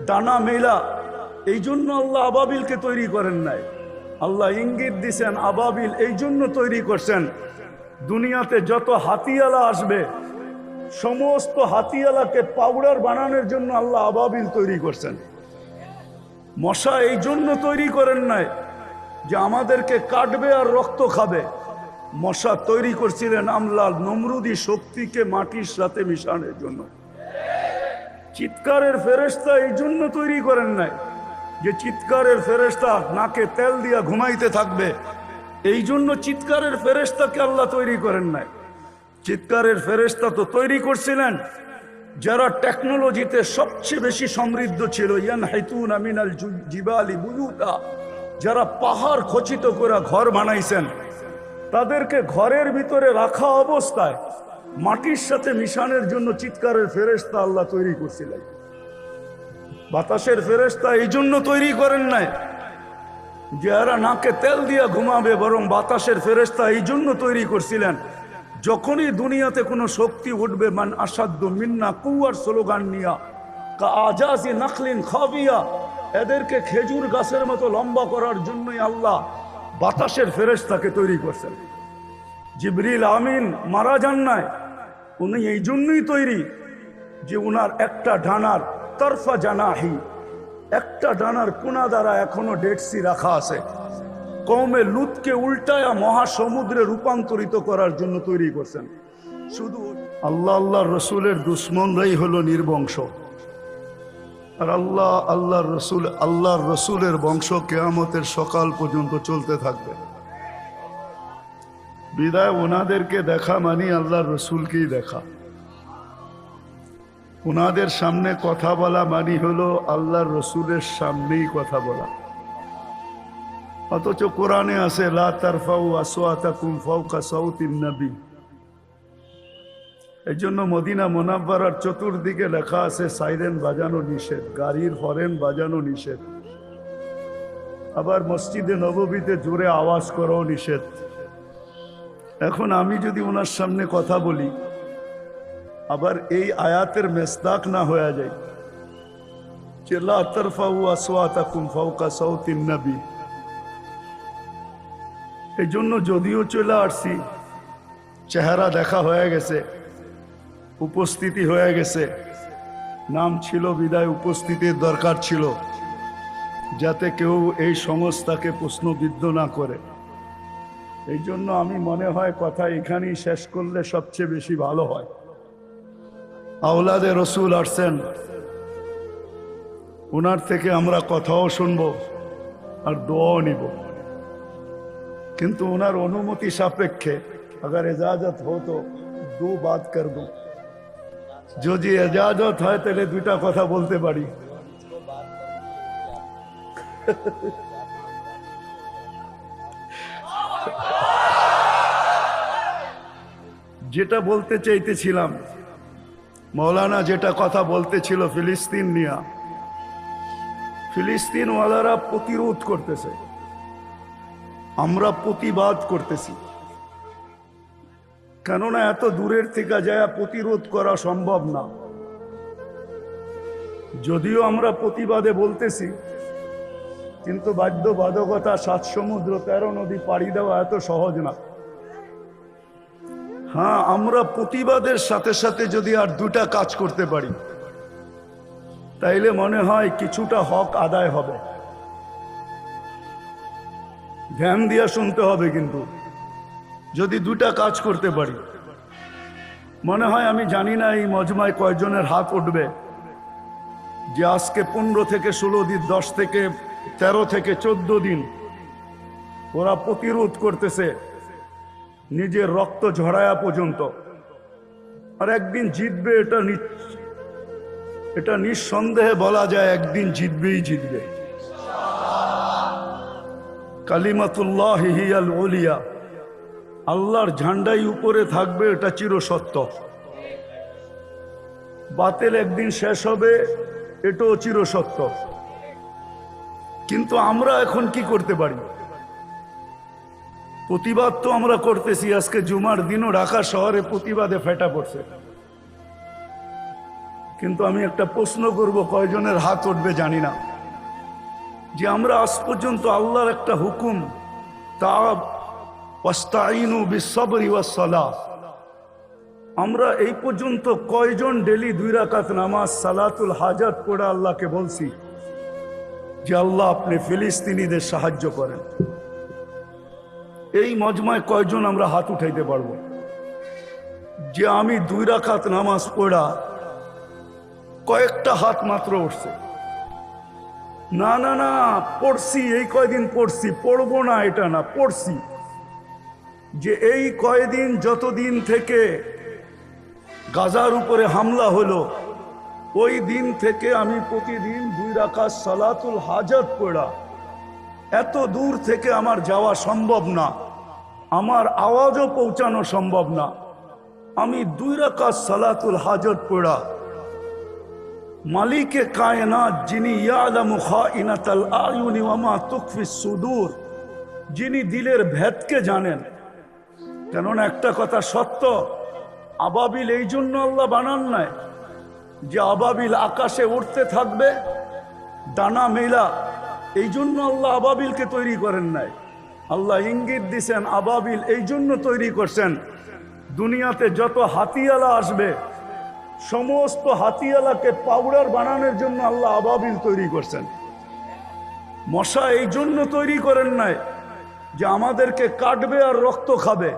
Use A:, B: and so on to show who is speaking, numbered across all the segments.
A: ডানা মেলা, এই জন্য আল্লাহ আবাবিলকে তৈরি করেন নাই। আল্লাহ ইঙ্গিত দিছেন আবাবিল এই জন্য তৈরি করছেন, দুনিয়াতে যত হাতিয়ালা আসবে সমস্ত হাতিয়ালাকে পাউডার বানানোর জন্য আল্লাহ আবাবিল তৈরি করছেন। মশা এই জন্য তৈরি করেন নাই যে আমাদেরকে কাটবে আর রক্ত খাবে। মশা তৈরি করছিলেন আমলা নমরুদি শক্তিকে মাটির সাথে মিশানোর জন্য। চিৎকারের ফেরেশতা এই জন্য তৈরি করেন নাই যে চিৎকারের ফেরেশতা নাকে তেল দিয়া ঘুমাইতে থাকবে, এই জন্য চিৎকারের ফেরেশতাকে আল্লাহ তৈরি করেন নাই। চিৎকারের ফেরেশতা তো তৈরি করছিলেন যারা টেকনোলজিতে সবচেয়ে বেশি সমৃদ্ধ ছিল, ইয়ানহিতুনা মিনাল জিবালি বুয়ুতা, যারা পাহাড় খচিত করে ঘর বানাইছেন, তাদেরকে ঘরের ভিতরে রাখা অবস্থায় মাটির সাথে মিশানোর জন্য চিৎকারের ফেরেশতা আল্লাহ তৈরি করছিলেন। বাতাসের ফেরেশতা এই জন্য তৈরি করেন নাই যে এরা নাকে তেল দিয়া ঘুমাবে, বরং বাতাসের ফেরেশতা এই জন্য তৈরি করছিলেন যখনই দুনিয়াতে কোনো শক্তি উঠবে, মান আসাদ্দু মিন্না কুওয়ার স্লোগান নিয়া কা আজাজি নাখলিন খাবিয়া, এদেরকে খেজুর গাছের মতো লম্বা করার জন্যই আল্লাহ বাতাসের ফেরেশতাকে তৈরি করছেন। জিবরিল আমিন মারা যান নাই, উনি এই জন্যই তৈরি যে উনার একটা ডানার তরফা জানাহি, একটা ডানার কোনা দ্বারা এখনো ডেডসি রাখা আছে, কওমে লুতকে উল্টায়া মহাসমুদ্রে রূপান্তরিত করার জন্য তৈরি করছেন। শুধু আল্লাহর রসুলের দুশ্মনরাই হলো নির্বংশ, আর আল্লাহর রসুলের বংশ কিয়ামতের সকাল পর্যন্ত চলতে থাকবে। বিদায় ওনাদেরকে দেখা মানি আল্লাহর রসুলকেই দেখা, ওনাদের সামনে কথা বলা মানি হলো আল্লাহর রসুলের সামনেই কথা বলা। অথচ কোরআনে আছে লা তারফাউ আসওয়াতাকুম ফাওকা সাউতিন নবী। এই জন্য মদিনা মুনাওয়ারার চতুর্দিকে লেখা আছে সাইরেন বাজানো নিষেধ, গাড়ির হরেন বাজানো নিষেধ, আবার মসজিদে নববীতে জোরে আওয়াজ করাও নিষেধ। এখন আমি যদি ওনার সামনে কথা বলি আবার এই আয়াতের মেসদাক না হয়ে যায় যে লা তারফাউ আসওয়াতাকুম ফাওকা সাউতিন নবী, এই জন্য যদিও চলে আসছি, চেহারা দেখা হয়ে গেছে, উপস্থিতি হয়ে গেছে, নাম ছিল বিদায় উপস্থিতির দরকার ছিল যাতে কেউ এই সংস্থাকে প্রশ্নবিদ্ধ না করে। এই জন্য আমি মনে হয় কথা এখানেই শেষ করলে সবচেয়ে বেশি ভালো হয়। আওলাদে রসুল আসছেন, ওনার থেকে আমরা কথাও শুনবো আর দোয়াও নিব, কিন্তু ওনার অনুমতি সাপেক্ষে अगर इजाजत हो तो दो बात कर दूं, যদি ইজাজত হয় তাহলে দুইটা কথা বলতে পারি। যেটা বলতে চাইতেছিলাম, মৌলানা যেটা কথা বলতেছিল ফিলিস্তিন নিয়ে, ফিলিস্তিন ওয়ালারা প্রতিরোধ করতেছে, আমরা প্রতিবাদ করতেছি। কেননা এত দূরের থেকে যায় প্রতিরোধ করা সম্ভব না। যদিও আমরা প্রতিবাদে বলতেছি, কিন্তু বাধ্যবাধকতা 7 সমুদ্র 13 নদী পাড়ি দেওয়া এত সহজ না। হ্যাঁ, আমরা প্রতিবাদের সাথে সাথে যদি আর দুটা কাজ করতে পারি তাইলে মনে হয় কিছুটা হক আদায় হবে। ধ্যান দিয়া শুনতে হবে, কিন্তু যদি দুটা কাজ করতে পারি মনে হয়, আমি জানি না এই মজমায় কয়জনের হাত উঠবে যে আজকে 15 থেকে 16 দিন, 10 থেকে 13 থেকে 14 দিন ওরা প্রতিরোধ করতেছে নিজের রক্ত ঝরায়া পর্যন্ত, আর একদিন জিতবে এটা নিঃসন্দেহে বলা যায়, একদিন জিতবেই জিতবে। কালিমাতুল্লাহি হিয়াল উলিয়া, আল্লাহর ঝান্ডাই উপরে থাকবে, এটা চিরসত্য। বাতিল একদিন শেষ হবে, এটাও চিরসত্য। কিন্তু আমরা এখন কি করতে পারি? প্রতিবাদ তো আমরা করতেছি। আজকে জুমার দিনও ঢাকা শহরে প্রতিবাদে ফেটা পড়ছে। কিন্তু আমি একটা প্রশ্ন করব, কয়জনের হাত উঠবে জানি না, যে আমরা আজ পর্যন্ত আল্লাহর একটা হুকুম তা ওয়াস্তাইনু বিসসবরি ওয়াসসালাহ, আমরা এই পর্যন্ত কয়জন ডেলি 2 রাকাত নামাজ সালাতুল হাজাত পড়ে আল্লাহকে বলছি যে আল্লাহ আপনি ফিলিস্তিনিদের সাহায্য করেন? এই মজমায় কয়জন আমরা হাত উঠাইতে পারবো যে আমি 2 রাকাত নামাজ পড়া? কয়েকটা হাত মাত্র উঠছে। না না না, পড়ছি, এই কয়দিন পড়ছি, পড়বো না এটা না, পড়ছি। যে এই কয়দিন যতদিন থেকে গাজার উপরে হামলা হলো, ওই দিন থেকে আমি প্রতিদিন 2 রাকাত সালাতুল হাজাত পড়া। এত দূর থেকে আমার যাওয়া সম্ভব না, আমার আওয়াজও পৌঁছানো সম্ভব না। আমি 2 রাকাত সালাতুল হাজাত পড়া মালিকে কায়নাত, যিনি ইয়ালামু খাইনাতাল আয়ুনি ওয়া মা তুখফিস সুদূর, যিনি দিলের ভেদকে জানেন। কেননা একটা কথা সত্য, আবাবিল এই জন্য আল্লাহ বানান নাই যে আবাবিল আকাশে উঠতে থাকবে ডানা মেলা, এই জন্য আল্লাহ আবাবিলকে তৈরি করেন নাই। আল্লাহ ইঙ্গিত দিছেন আবাবিল এই জন্য তৈরি করছেন, দুনিয়াতে যত হাতিয়ালা আসবে সমস্ত হাতিয়ালাকে পাউডার বানানোর জন্য আল্লাহ আবাবিল তৈরি করছেন। মশা এই জন্য তৈরি করেন নাই যে আমাদেরকে কাটবে আর রক্ত খাবে।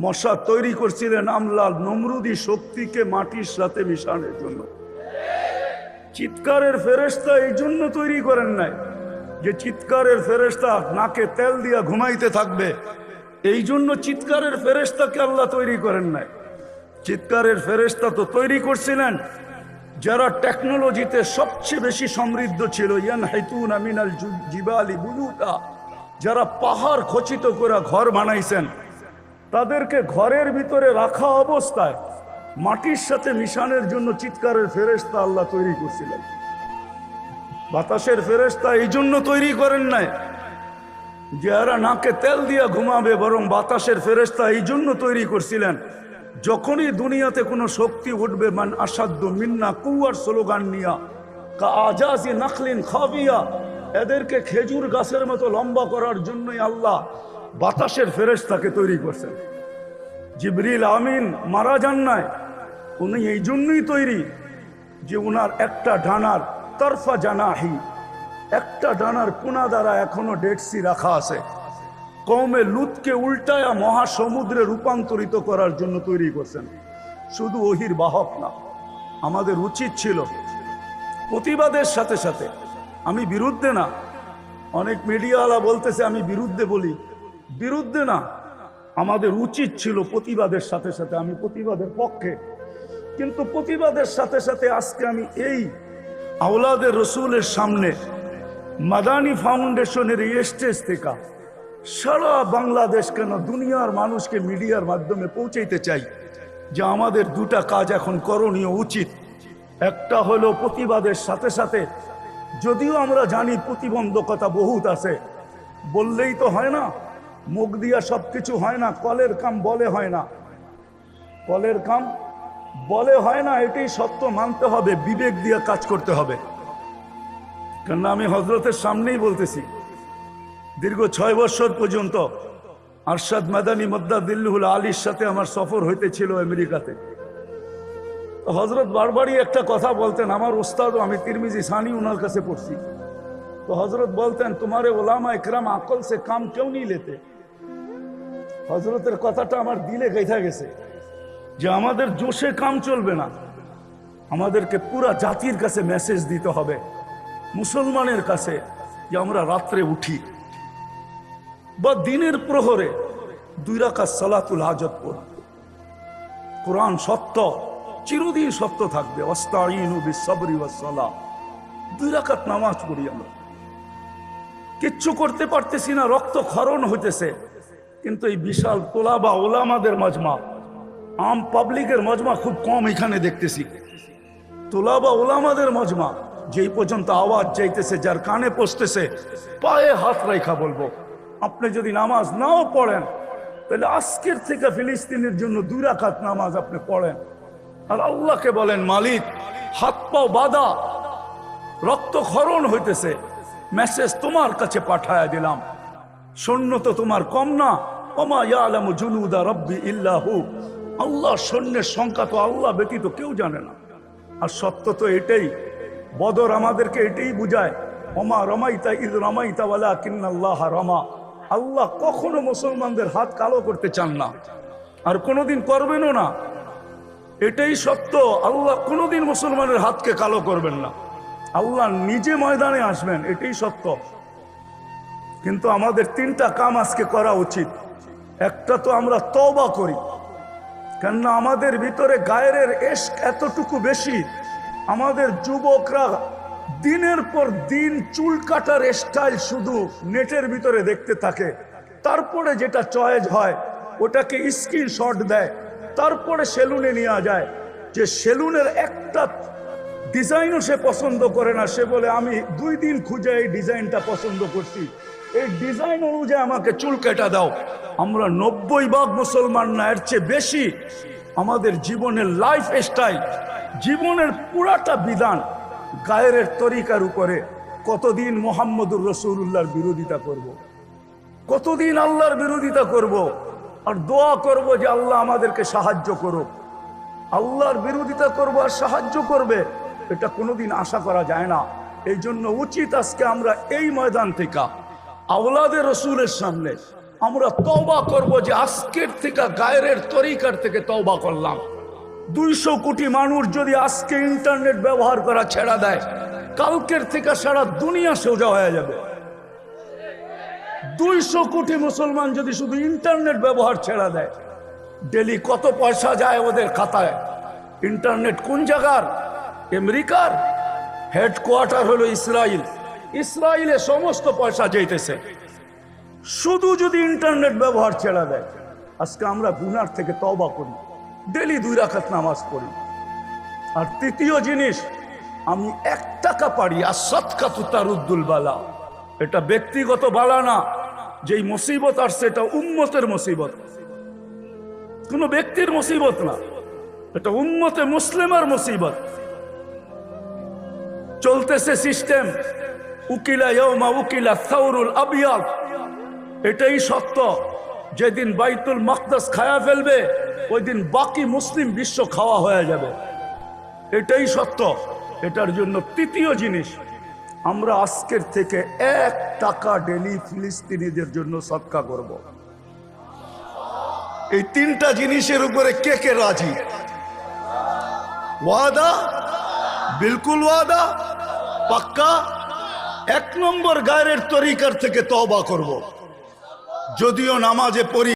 A: মশা তৈরি করছিলেন আমলাল নমরুদি শক্তিকে মাটির সাথে মিশানোর জন্য। চিৎকারের ফেরেশতা এই জন্য তৈরি করেন নাই যে চিৎকারের ফেরেশতা নাকে তেল দিয়া ঘুমাইতে থাকবে, এই জন্য চিৎকারের ফেরেশতাকে আল্লাহ তৈরি করেন নাই। চিৎকারের ফেরেশতা তো তৈরি করছিলেন যারা টেকনোলজিতে সবচেয়ে বেশি সমৃদ্ধ ছিল, ইয়ানহিতুনা মিনাল জিবালি বুয়ুতা, যারা পাহাড় খচিত করে ঘর বানাইছেন, তাদেরকে ঘরের ভিতরে রাখা অবস্থায় মাটির সাথে মিশানোর জন্য চিৎকারের ফেরেশতা আল্লাহ তৈরি করছিলেন। বাতাসের ফেরেশতা এই জন্য তৈরি করেন নাই যে এরা নাকে তেল দিয়া ঘুমাবে, বরং বাতাসের ফেরেশতা এই জন্য তৈরি করছিলেন যখনই দুনিয়াতে কোনো শক্তি উঠবে, মান আসাদ্দু মিন্না কুওয়ার স্লোগান নিয়া কা আজাজি নাখলিন খাবিয়া, এদেরকে খেজুর গাছের মতো লম্বা করার জন্যই আল্লাহ বাতাসের ফেরেশতাকে তৈরি করছেন। জিবরিল আমিন মারা যান নাই, উনি এই জন্যই তৈরি যে উনার একটা ডানার তরফা জানাহি, একটা ডানার কোনা দ্বারা এখনো ডেড সি রাখা আছে, কওমে লুতকে উল্টায়া মহাসমুদ্রে রূপান্তরিত করার জন্য তৈরি করছেন। শুধু ওহির বাহক না, আমাদের উচিত ছিল প্রতিবাদের সাথে সাথে, আমি বিরুদ্ধে না, অনেক মিডিয়াওয়ালা বলতেছে আমি বিরুদ্ধে বলি, বিরুদ্ধে না, আমাদের উচিত ছিল প্রতিবাদের সাথে সাথে, আমি প্রতিবাদের পক্ষে, কিন্তু প্রতিবাদের সাথে সাথে আজকে আমি এই আওলাদের রসুলের সামনে মাদানী ফাউন্ডেশনের এই স্টেজ থেকে সারা বাংলাদেশ কেন দুনিয়ার মানুষকে মিডিয়ার মাধ্যমে পৌঁছাইতে চাই যে আমাদের 2টা কাজ এখন করণীয় উচিত। একটা হলো প্রতিবাদের সাথে সাথে, যদিও আমরা জানি প্রতিবন্ধকতা বহুত আছে, বললেই তো হয় না, মুখ দিয়া সব কিছু হয় না, কলের কাম বলে হয় না, কলের কাম বলে হয় না, এটাই সত্য মানতে হবে, বিবেক দিয়ে কাজ করতে হবে। কেননা আমি হজরতের সামনেই বলতেছি, দীর্ঘ 6 বছর পর্যন্ত আরশাদ মাদানী মদ্দাদিল্লুহুল আলীর সাথে আমার সফর হইতেছিল আমেরিকাতে। হজরত বারবারই একটা কথা বলতেন, আমার ওস্তাদও, আমি তিরমিজি সানি ওনার কাছে পড়ছি, তো হজরত বলতেন তোমারে ওলামা ইকরাম আকল সে কাম কেউ नहीं लेते। হজরতের কথাটা আমার দিলে গেঁথা গেছে যে আমাদের জোশে কাম চলবে না, আমাদেরকে পুরা জাতির কাছে মেসেজ দিতে হবে, মুসলমানের কাছে, যে আমরা রাত্রে উঠি বা দিনের প্রহরে 2 রাকাত সালাতুল হাজাত পড়ি। কোরআন সত্য, চিরদিন সত্য থাকবে। ওয়াস্তাইনু বিসসবরি ওয়াসসালাহ, 2 রাকাত নামাজ পড়ি। আমরা কিচ্ছু করতে পারতেছি না, রক্ত ক্ষরণ হইতেছে, কিন্তু এই বিশাল তোলাবা ওলামাদের মজমা, আম পাবলিকের মজমা খুব কম এখানে দেখতেছি। তোলাবা ওলামাদের মজমা, যেই পর্যন্ত আওয়াজ যাইতেছে, যার কানে পৌঁছতেছে, পায়ে হাত রাখা বলবো, আপনি যদি নামাজ নাও পড়েন তাহলে আজকের থেকে ফিলিস্তিনের জন্য 2 রাকাত নামাজ আপনি পড়েন, আর আল্লাহকে বলেন মালিক হাত পাও বাঁধা, রক্তক্ষরণ হইতেছে, মেসেজ তোমার কাছে পাঠায়া দিলাম। সৈন্য তো তোমার কম না। ওমা ইয়ালামু জুনুদা রাব্বি ইল্লাহু, আল্লাহর সৈন্যের সংখ্যা তো আল্লাহ ব্যতীত কেউ জানে না। আর সত্য তো এটাই, বদর আমাদেরকে এটাই বুঝায়, ওমা রমাইতা ইদ রমাইতা ওয়ালাকিন্নাল্লাহ রমা। আল্লাহ কখনো মুসলমানদের হাত কালো করতে চান না, আর কোনোদিন করবেনও না। এটাই সত্য, আল্লাহ কোনোদিন মুসলমানের হাতকে কালো করবেন না। আল্লাহ নিজে ময়দানে আসবেন, এটাই সত্য। কিন্তু আমাদের তিনটা কাম আজকে করা উচিত। একটা তো আমরা তওবা করি, কেননা আমাদের ভিতরে গায়ের ইশক এতটুকু বেশি। আমাদের যুবকরা দিনের পর দিন চুল কাটার স্টাইল শুধু নেটের ভিতরে দেখতে থাকে, তারপরে যেটা চয়েস হয় ওটাকে স্ক্রিনশট দেয়, তারপরে সেলুনে নিয়ে যায়। যে সেলুনের একটা ডিজাইনও সে পছন্দ করে না, সে বলে আমি 2 দিন খুঁজে এই ডিজাইনটা পছন্দ করছি, এই ডিজাইন অনুযায়ী আমাকে চুল কেটে দাও। আমরা 90% মুসলমান না, এর চেয়ে বেশি আমাদের জীবনের লাইফ স্টাইল, জীবনের পুরাটা বিধান গায়ের তরিকার উপরে। কতদিন মুহাম্মদুর রাসূলুল্লাহর বিরোধিতা করব, কতদিন আল্লাহর বিরোধিতা করব, আর দোয়া করব যে আল্লাহ আমাদেরকে সাহায্য করুক। আল্লাহর বিরোধিতা করব আর সাহায্য করবে, এটা কোনোদিন আশা করা যায় না। এই জন্য উচিত আজকে আমরা এই ময়দান থেকে আওলাদের রসুলের সামনে আমরা তওবা করব যে আজকের থেকে গায়ের তরিকার থেকে তওবা করলাম। 200 কোটি মানুষ যদি আজকে ইন্টারনেট ব্যবহার করা ছেড়া দেয়, কালকের থেকে সারা দুনিয়া সোজা হয়ে যাবে। 200 কোটি মুসলমান যদি শুধু ইন্টারনেট ব্যবহার ছেড়া দেয়, ডেলি কত পয়সা যায় ওদের খাতায়। ইন্টারনেট কোন জায়গার? আমেরিকার। হেডকোয়ার্টার হলো ইসরায়েল, ইসরায়েলে সমস্ত পয়সা যাইতেছে। শুধু যদি ইন্টারনেট ব্যবহার ছেড়া দেয়, আজকে আমরা গুনার থেকে তওবা করি, ডেলি 2 রাকাত নামাজ পড়ি। আর তৃতীয় জিনিস, আমি 1 টাকা পারি, আর সদকাতু তারুদ্দুল বালা। এটা ব্যক্তিগত বালা না, যেই মুসিবত আসছে এটা উম্মতের মুসিবত, কোন ব্যক্তির মুসিবত না, এটা উম্মতে মুসলিমের মুসিবত। চলতেছে সিস্টেম উকিলা ইয়াউমা উকিলা সাউরুল আবিয়াদ। এটাই সত্য, যেদিন বাইতুল মাকদাস খায়া ফেলবে ওই দিন বাকি মুসলিম বিশ্ব খাওয়া হয়ে যাবে। এটাই সত্য। এটার জন্য তৃতীয় জিনিস, আমরা আজকের থেকে 1 টাকা ডেলি ফিলিস্তিনিদের জন্য সদকা করব। এই 3টা জিনিসের উপরে কে কে রাজি? ওয়াদা? বিলকুল ওয়াদা, পাক্কা। 1 নম্বর গায়ের তরিকার থেকে তওবা করব। যদিও নামাজে পড়ি